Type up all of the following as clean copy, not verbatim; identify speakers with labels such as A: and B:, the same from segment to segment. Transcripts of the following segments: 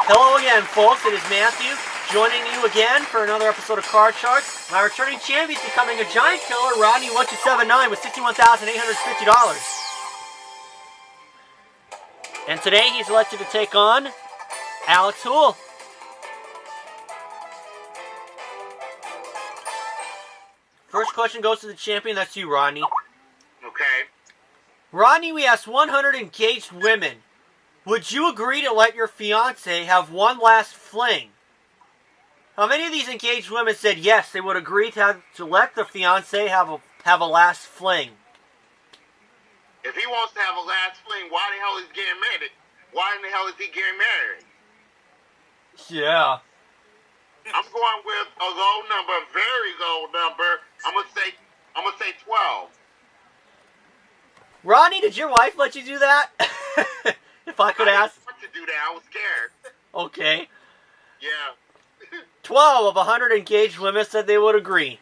A: Hello again, folks. It is Matthew joining you again for another episode of Card Charts. My returning champion is becoming a giant killer, Rodney1279 with $61,850. And today he's elected to take on Alex Houle. First question goes to the champion. That's you, Rodney.
B: Okay.
A: Rodney, we asked 100 engaged women. Would you agree to let your fiancé have one last fling? How many of these engaged women said yes, they would agree to let the fiancé have a last fling?
B: If he wants to have a last fling, why the hell is he getting married? Why in the hell is he getting married?
A: Yeah.
B: I'm going with a low number, a very low number. I'm gonna say 12.
A: Rodney, did your wife let you do that? If I could ask.
B: I didn't want to do that. I was scared.
A: Okay.
B: Yeah.
A: 12 of 100 engaged women said they would agree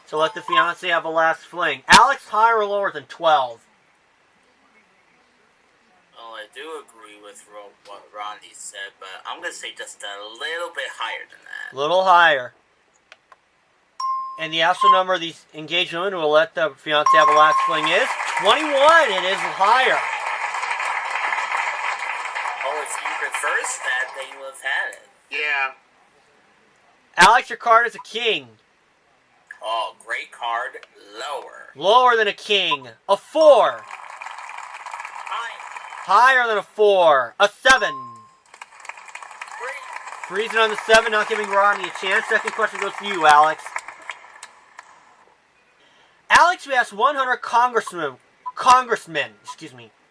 A: to let the fiancé have a last fling. Alex, higher or lower than 12?
C: Well, I do agree with what Rodney said, but I'm going to say just a little bit higher than that.
A: A little higher. And the actual number of these engaged women who will let the fiancé have a last fling is 21. It is higher.
C: Oh, if you reverse that, then you would have had it.
B: Yeah.
A: Alex, your card is a king.
C: Oh, great card. Lower.
A: Lower than a king. A 4. Higher than a 4. A 7. Freezing on the 7, not giving Rodney a chance. Second question goes to you, Alex. Alex, we asked 100 congressmen.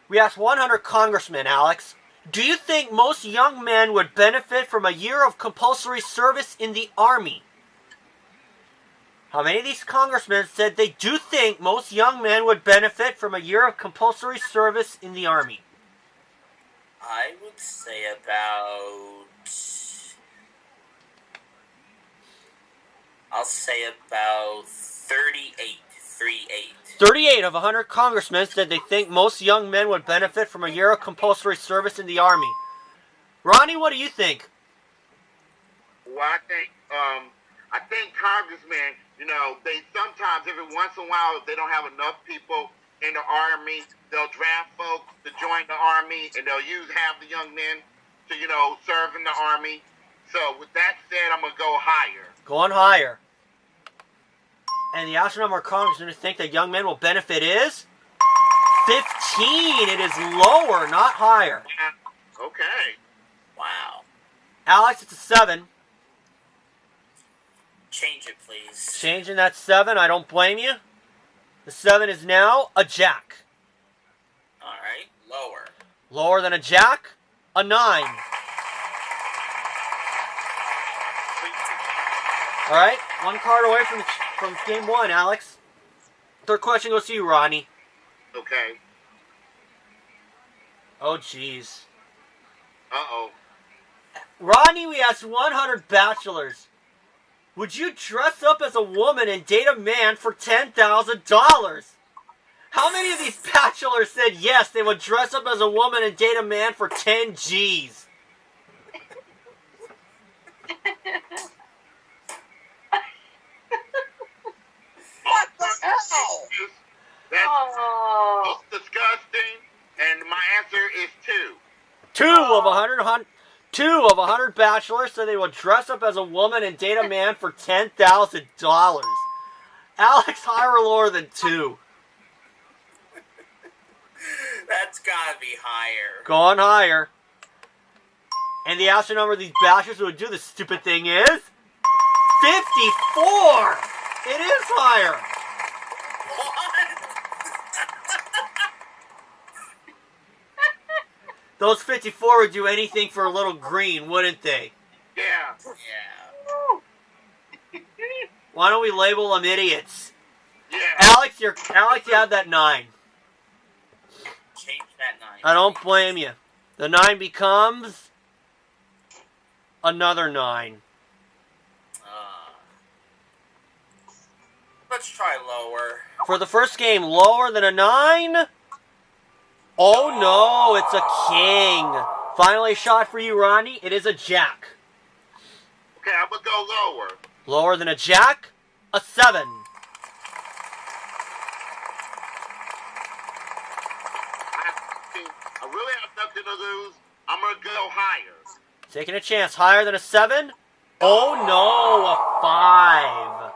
A: We asked 100 congressmen, Alex. Do you think most young men would benefit from a year of compulsory service in the Army? How many of these congressmen said they do think most young men would benefit from a year of compulsory service in the Army?
C: I would say about... I'll say about 38.
A: 38 of 100 congressmen said they think most young men would benefit from a year of compulsory service in the Army. Ronnie, what do you think?
B: Well, I think congressmen, they sometimes, every once in a while, if they don't have enough people in the Army, they'll draft folks to join the Army, and they'll use half the young men to, serve in the Army. So, with that said, I'm going to go higher.
A: Going higher. And the actual number of congressmen who think that young men will benefit is 15. It is lower, not higher.
B: Yeah. Okay.
C: Wow.
A: Alex, it's a 7.
C: Change it, please.
A: Changing that 7. I don't blame you. The 7 is now a jack.
C: Alright, lower.
A: Lower than a jack, a 9. Alright, one card away from game 1, Alex. Third question goes to you, Rodney.
B: Okay.
A: Oh, jeez.
B: Uh-oh.
A: Rodney, we asked 100 bachelors. Would you dress up as a woman and date a man for $10,000? How many of these bachelors said yes, they would dress up as a woman and date a man for 10 G's?
B: What the hell? That's disgusting, and my answer is 2.
A: 2 of 100 bachelors said they would dress up as a woman and date a man for $10,000. Alex, higher or lower than 2?
C: That's gotta be higher.
A: Going higher. And the actual number of these bachelors who would do this stupid thing is 54. It is higher.
C: What?
A: Those 54 would do anything for a little green, wouldn't they?
B: Yeah.
C: Yeah.
A: Why don't we label them idiots?
B: Yeah.
A: Alex, you had that 9.
C: Change that 9.
A: I don't blame you. The 9 becomes another 9.
C: Let's try lower.
A: For the first game, lower than a 9? Oh no, it's a king. Finally, a shot for you, Ronnie. It is a jack.
B: Okay, I'm gonna go lower.
A: Lower than a jack, a 7.
B: I really have nothing to lose. I'm gonna go higher.
A: Taking a chance. Higher than a 7? Oh no, a 5.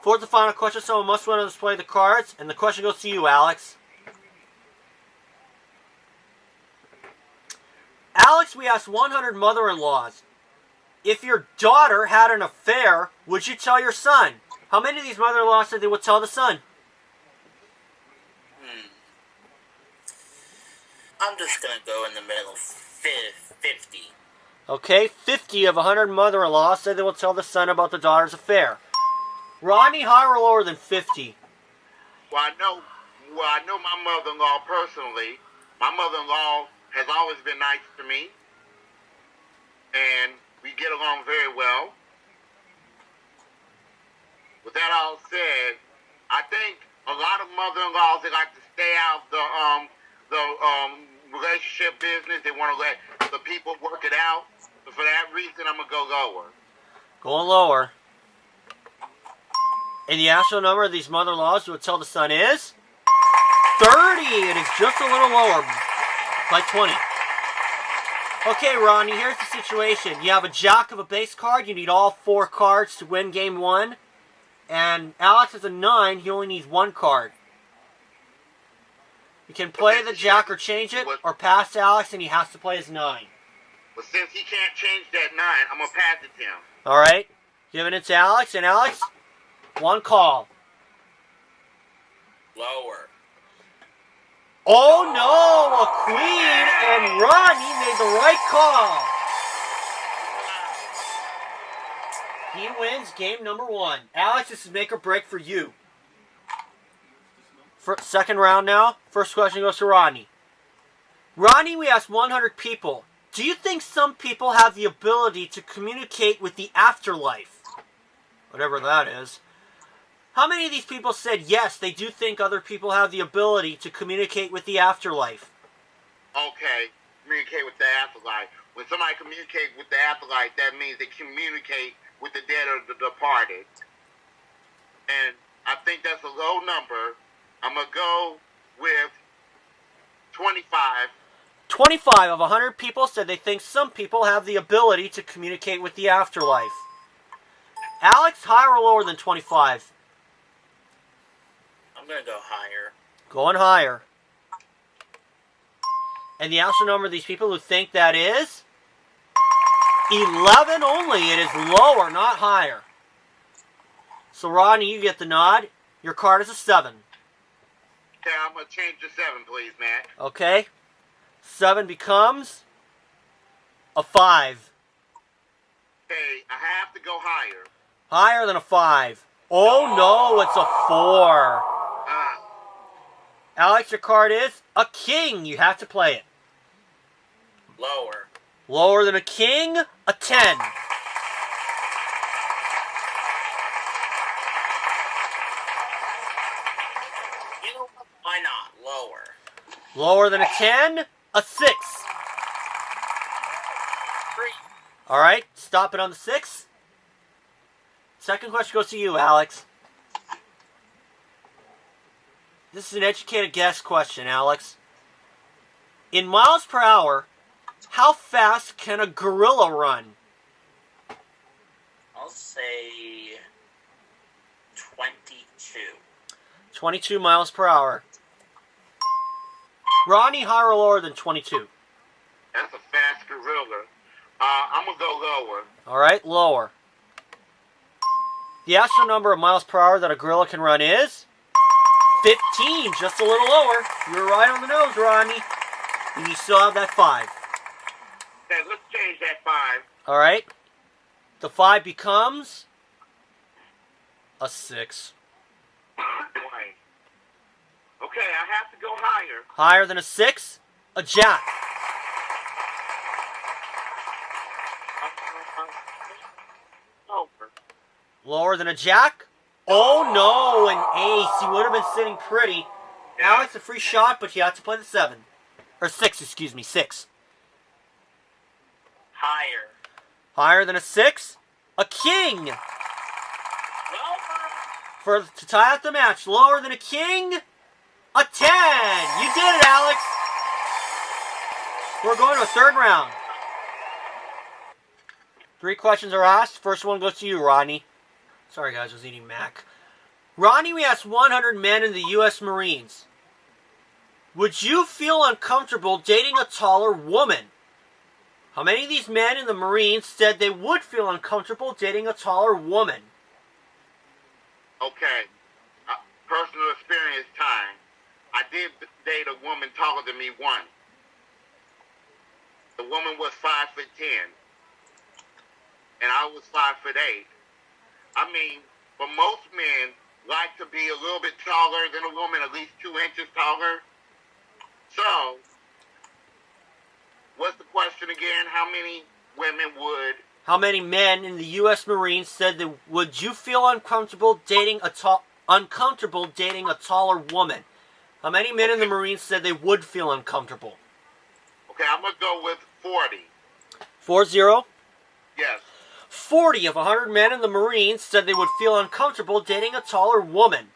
A: Fourth and final question. Someone must win to display the cards, and the question goes to you, Alex. Alex, we asked 100 mother-in-laws. If your daughter had an affair, would you tell your son? How many of these mother-in-laws said they would tell the son?
C: I'm just going to go in the middle. 50.
A: Okay, 50 of 100 mother-in-laws said they will tell the son about the daughter's affair. Ronnie, higher or lower than 50?
B: Well, I know my mother-in-law personally. My mother-in-law has always been nice to me, and we get along very well. With that all said, I think a lot of mother-in-laws, they like to stay out the relationship business. They want to let the people work it out. So for that reason, I'm gonna go lower.
A: Going lower. And the actual number of these mother-in-laws who would tell the son is 30. It is just a little lower by 20. Okay, Ronnie, here's the situation. You have a jack of a base card. You need all 4 cards to win game 1. And Alex has a 9. He only needs 1 card. You can play the jack or change it, or pass to Alex, and he has to play his 9.
B: But since he can't change that 9, I'm gonna pass it to him.
A: All right. Giving it to Alex, and Alex, 1 call.
C: Lower.
A: Oh no, a queen, and Ronnie made the right call. He wins game number 1. Alex, this is make or break for you. Second round now. First question goes to Ronnie. Ronnie, we asked 100 people. Do you think some people have the ability to communicate with the afterlife? Whatever that is. How many of these people said yes, they do think other people have the ability to communicate with the afterlife?
B: Okay, communicate with the afterlife. When somebody communicates with the afterlife, that means they communicate with the dead or the departed. And I think that's a low number. I'm going to go with 25.
A: 25 of 100 people said they think some people have the ability to communicate with the afterlife. Alex, higher or lower than 25?
C: I'm going to go higher.
A: Going higher. And the actual number of these people who think that is 11 only. It is lower, not higher. So, Rodney, you get the nod. Your card is a 7.
B: Okay, I'm going to change to 7, please, Matt.
A: Okay. 7 becomes a 5.
B: Okay, I have to go higher.
A: Higher than a 5. Oh, no, it's a 4. Alex, your card is a king. You have to play it.
C: Lower.
A: Lower than a king, a 10.
C: You know what? Why not? Lower.
A: Lower than a 10, a 6.
C: 3.
A: All right, stop it on the 6. Second question goes to you, Alex. This is an educated guess question, Alex. In miles per hour, how fast can a gorilla run?
C: I'll say 22.
A: 22 miles per hour. Ronnie, higher or lower than 22?
B: That's a fast gorilla. I'm going to go lower.
A: All right, lower. The actual number of miles per hour that a gorilla can run is 15, just a little lower. You were right on the nose, Ronnie. And you still have that 5.
B: Okay, let's change that 5.
A: All right. The 5 becomes a 6.
B: Okay, I have to go higher.
A: Higher than a 6, a jack.
B: Over.
A: Lower than a jack. Oh no, an ace. He would have been sitting pretty. Alex, a free shot, but you have to play the 7. Or 6, excuse me, 6.
C: Higher.
A: Higher than a 6? A king!
C: Lower.
A: To tie up the match, lower than a king? A 10! You did it, Alex! We're going to a third round. 3 questions are asked. First one goes to you, Rodney. Sorry, guys, I was eating Mac. Rodney, we asked 100 men in the U.S. Marines. Would you feel uncomfortable dating a taller woman? How many of these men in the Marines said they would feel uncomfortable dating a taller woman?
B: Okay. Personal experience time. I did date a woman taller than me once. The woman was 5'10", and I was 5'8". I mean, but most men like to be a little bit taller than a woman, at least 2 inches taller. So, what's the question again? How many women would...
A: How many men in the U.S. Marines said that would you feel uncomfortable dating a taller woman? How many men in the Marines said they would feel uncomfortable?
B: Okay, I'm going to go with 40.
A: 40?
B: Yes.
A: 40 of 100 men in the Marines said they would feel uncomfortable dating a taller woman.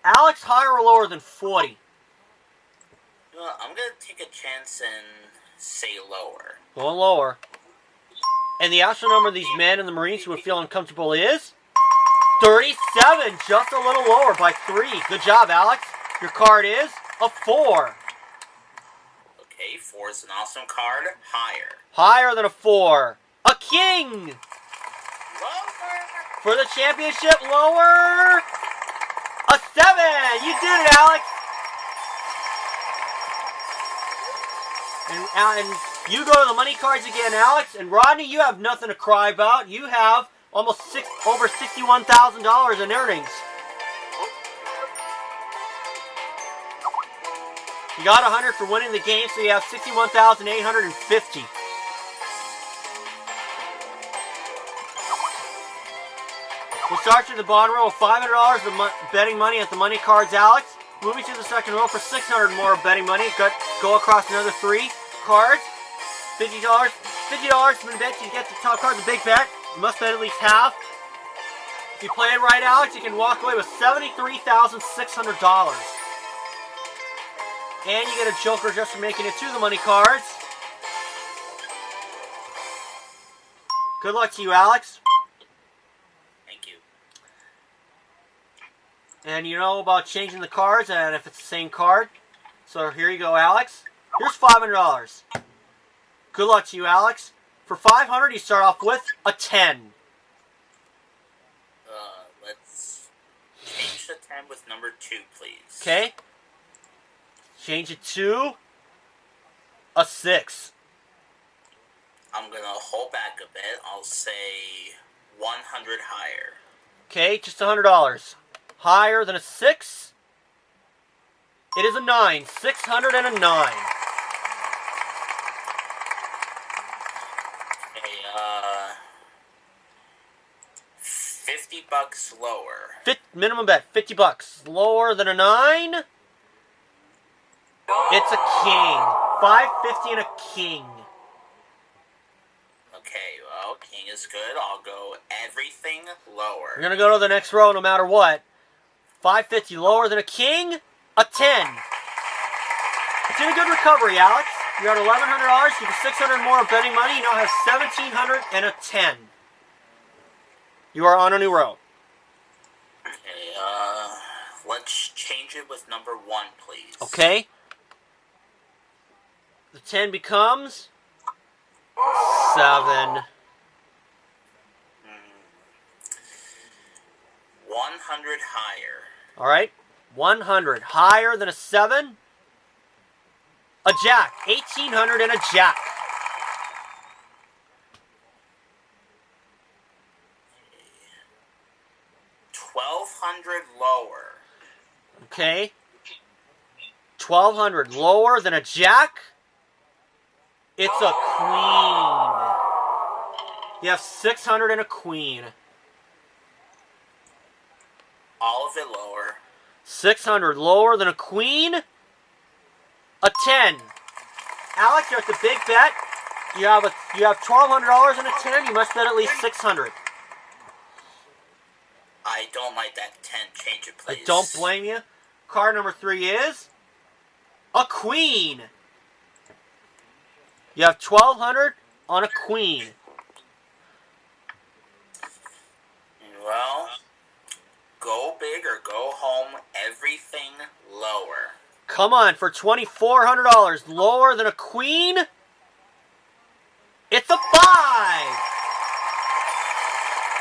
A: Alex, higher or lower than 40?
C: Well, I'm going to take a chance and say lower.
A: Going lower. And the actual number of these men in the Marines who would feel uncomfortable is 37, just a little lower by 3. Good job, Alex. Your card is a 4.
C: Okay, 4 is an awesome card. Higher.
A: Higher than a 4. A king!
C: Lower.
A: For the championship, lower. A 7! You did it, Alex! And you go to the money cards again, Alex. And Rodney, you have nothing to cry about. You have almost over $61,000 in earnings. You got 100 for winning the game, so you have $61,850. We'll start you at the bottom row with $500 of betting money at the money cards, Alex. Moving to the second row for $600 more betting money. Go across another 3 cards. $50. $50 been bet to get the top card, the big bet. You must bet at least half. If you play it right, Alex, you can walk away with $73,600. And you get a joker just for making it to the money cards. Good luck to you, Alex.
C: Thank you.
A: And you know about changing the cards and if it's the same card. So here you go, Alex. Here's $500. Good luck to you, Alex. For $500, you start off with a 10.
C: Let's change the 10 with number 2, please.
A: Okay. Change it to a 6.
C: I'm going to hold back a bit. I'll say 100 higher.
A: Okay, just $100. Higher than a 6? It is a 9. 600 and a 9.
C: $50 lower.
A: Minimum bet, $50. Lower than a 9? It's a king. $550 and a king.
C: Okay, well, king is good. I'll go everything lower.
A: We're going to go to the next row no matter what. $550 lower than a king? A 10. It's in a good recovery, Alex. You're at $1,100. You have $600 more of betting money. You now have $1,700 and a 10. You are on a new row.
C: Okay, let's change it with number 1, please.
A: Okay. The 10 becomes 7.
C: 100 higher.
A: All right. 100. Higher than a 7. A jack. 1,800 and a jack.
C: $1,200 lower.
A: Okay. 1,200 lower than a jack. It's a queen. You have 600 and a queen.
C: All of it lower.
A: 600 lower than a queen. A 10. Alex, you're at the big bet. You have $1,200 and a 10. You must bet at least 600.
C: I don't like that 10. Change it, please.
A: I don't blame you. Card number 3 is a queen. You have 1,200 on a queen.
C: Well, go big or go home. Everything lower.
A: Come on, for $2,400, lower than a queen? It's a 5.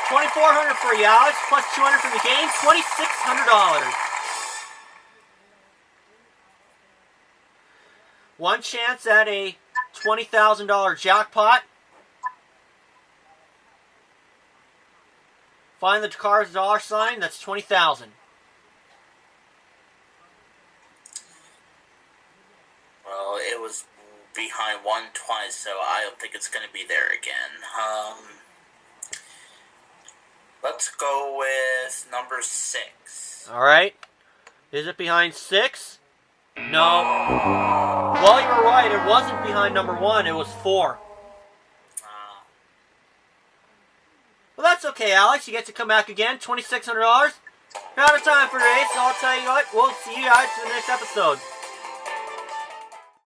A: 2,400 for you, Alex, plus 200 from the game, $2,600. One chance at a $20,000 jackpot. Find the card's dollar sign, that's 20,000.
C: Well, it was behind one twice, so I don't think it's going to be there again. Let's go with number 6.
A: Alright. Is it behind 6? No. Well, you were right. It wasn't behind number 1. It was 4. Well, that's okay, Alex. You get to come back again. $2,600. We're out of time for today, so I'll tell you what. We'll see you guys in the next episode.